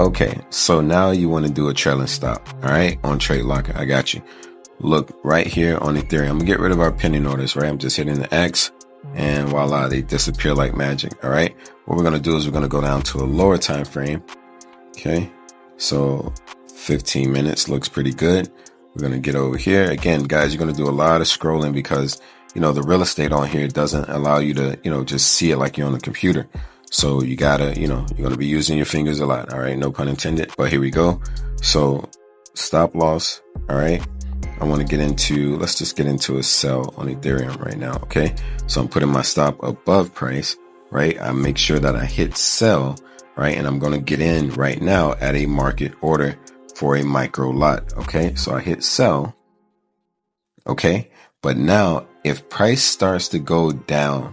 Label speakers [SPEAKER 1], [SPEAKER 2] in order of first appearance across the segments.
[SPEAKER 1] Okay, so now you want to do a trailing stop, all right, on Trade Locker. I got you. Look right here on Ethereum. I'm gonna get rid of our pending orders, right? I'm just hitting the X and voila, they disappear like magic, all right? What we're gonna do is we're gonna go down to a lower time frame, okay? So 15 minutes looks pretty good. We're gonna get over here. Again, guys, you're gonna do a lot of scrolling because, you know, the real estate on here doesn't allow you to, you know, just see it like you're on the computer. So you gotta, you know, you're going to be using your fingers a lot. All right. No pun intended, but here we go. So stop loss. All right. I want to get into, let's just get into a sell on Ethereum right now. Okay. So I'm putting my stop above price, right? I make sure that I hit sell, right? And I'm going to get in right now at a market order for a micro lot. Okay. So I hit sell. Okay. But now if price starts to go down,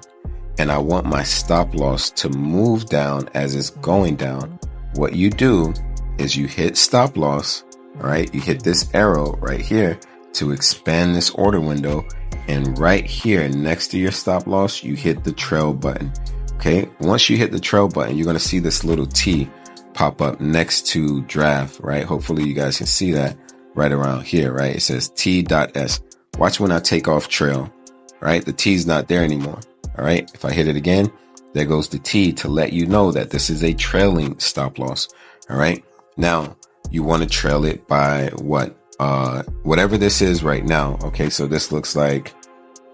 [SPEAKER 1] and I want my stop loss to move down as it's going down, what you do is you hit stop loss, all right? You hit this arrow right here to expand this order window. And right here next to your stop loss, you hit the trail button, okay? Once you hit the trail button, you're going to see this little T pop up next to draft, right? Hopefully you guys can see that right around here, right? It says T.S. Watch when I take off trail, right? The T's not there anymore. All right. If I hit it again, there goes the T to let you know that this is a trailing stop loss. All right. Now you want to trail it by what? Whatever this is right now. Okay. So this looks like,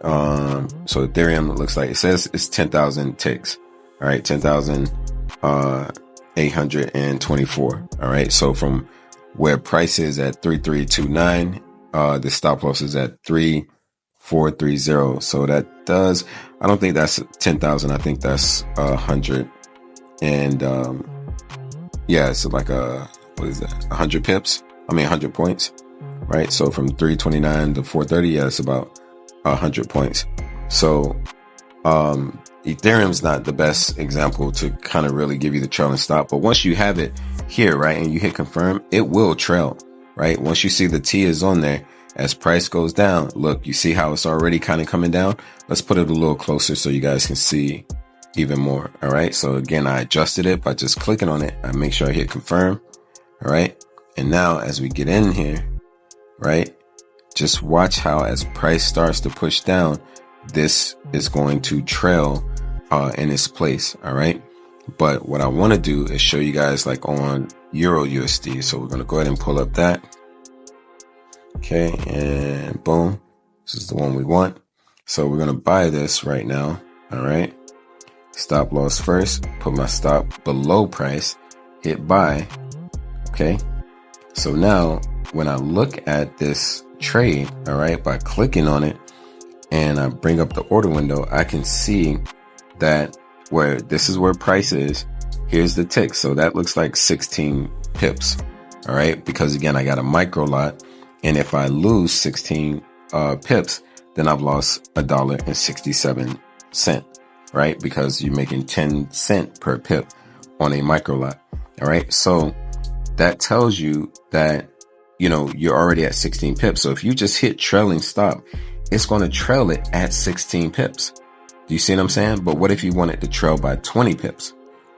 [SPEAKER 1] so Ethereum looks like it says it's 10,000 ticks. All right. 10,824. All right. So from where price is at 3329, the stop loss is at 3430. So that does, I don't think that's 10,000. I think that's 100. And, yeah, it's like what is that? 100 pips. 100 points, right? So from 329 to 430, yeah, it's about 100 points. So, Ethereum's not the best example to kind of really give you the trailing stop, but once you have it here, right, and you hit confirm, it will trail, right? Once you see the T is on there, as price goes down, look, you see how it's already kind of coming down. Let's put it a little closer so you guys can see even more. All right. So again, I adjusted it by just clicking on it. I make sure I hit confirm. All right. And now as we get in here, right, just watch how as price starts to push down, this is going to trail in its place. All right. But what I want to do is show you guys like on Euro USD. So we're going to go ahead and pull up that. Okay, and boom, this is the one we want. So we're going to buy this right now. All right. Stop loss first, put my stop below price, hit buy. Okay. So now when I look at this trade, all right, by clicking on it and I bring up the order window, I can see that where this is where price is. Here's the tick. So that looks like 16 pips. All right. Because again, I got a micro lot. And if I lose 16 pips, then I've lost $1.67, right? Because you're making 10 cents per pip on a micro lot. All right. So that tells you that, you know, you're already at 16 pips. So if you just hit trailing stop, it's going to trail it at 16 pips. Do you see what I'm saying? But what if you want it to trail by 20 pips?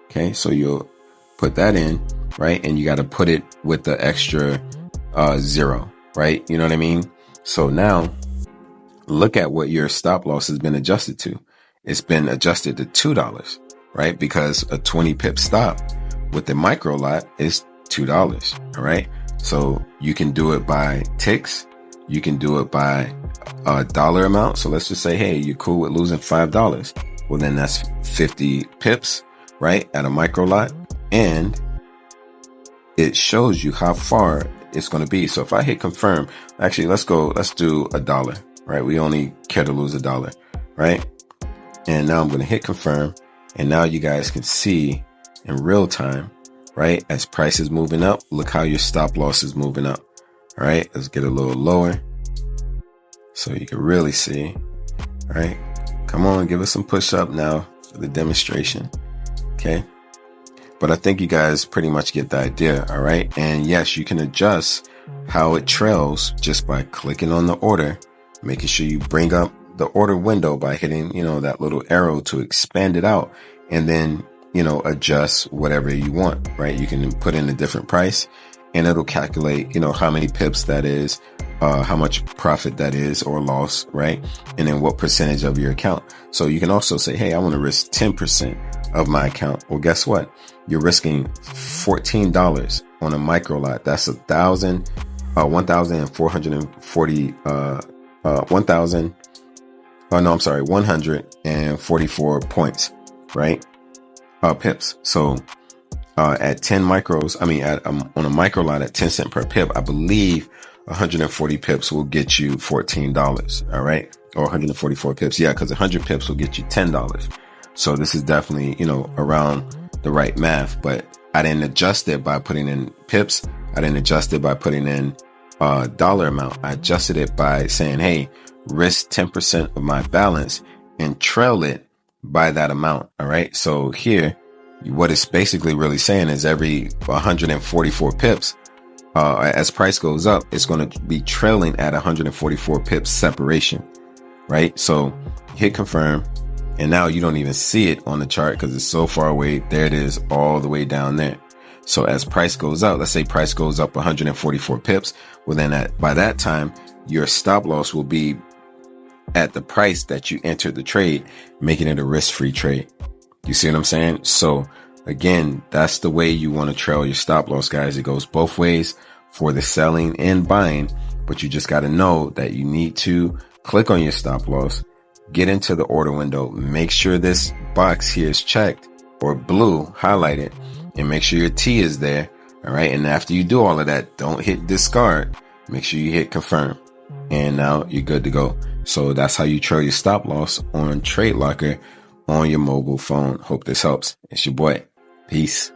[SPEAKER 1] Okay. So you'll put that in, right? And you got to put it with the extra zero. Right? You know what I mean? So now look at what your stop loss has been adjusted to. It's been adjusted to $2, right? Because a 20 pip stop with the micro lot is $2. All right. So you can do it by ticks. You can do it by a dollar amount. So let's just say, hey, you're cool with losing $5. Well, then that's 50 pips, right? At a micro lot. And it shows you how far it's going to be. So if I hit confirm, actually, let's do $1, right? We only care to lose $1, right? And now I'm going to hit confirm. And now you guys can see in real time, right? As price is moving up, look how your stop loss is moving up. All right. Let's get a little lower so you can really see. All right. Come on, give us some push up now for the demonstration. Okay. But I think you guys pretty much get the idea. All right. And yes, you can adjust how it trails just by clicking on the order, making sure you bring up the order window by hitting, that little arrow to expand it out. And then adjust whatever you want, right? You can put in a different price and it'll calculate, how many pips that is, how much profit that is or loss, right? And then what percentage of your account. So you can also say, hey, I want to risk 10% of my account. Well, guess what? You're risking $14 on a micro lot. That's 144 points, right? Pips. So, at 10 micros, on a micro lot at 10 cent per pip, I believe 140 pips will get you $14. All right. Or 144 pips. Yeah. Cause 100 pips will get you $10. So this is definitely, around the right math, but I didn't adjust it by putting in pips. I didn't adjust it by putting in dollar amount. I adjusted it by saying, hey, risk 10% of my balance and trail it by that amount. All right. So here, what it's basically really saying is every 144 pips, as price goes up, it's going to be trailing at 144 pips separation. Right. So hit confirm. And now you don't even see it on the chart because it's so far away. There it is all the way down there. So as price goes up, let's say price goes up 144 pips. Well, then by that time, your stop loss will be at the price that you entered the trade, making it a risk-free trade. You see what I'm saying? So again, that's the way you want to trail your stop loss, guys. It goes both ways for the selling and buying, but you just got to know that you need to click on your stop loss, get into the order window, make sure this box here is checked or blue highlighted, and make sure your T is there. All right. And after you do all of that, don't hit discard. Make sure you hit confirm. And now you're good to go. So that's how you trail your stop loss on Trade Locker on your mobile phone. Hope this helps. It's your boy. Peace.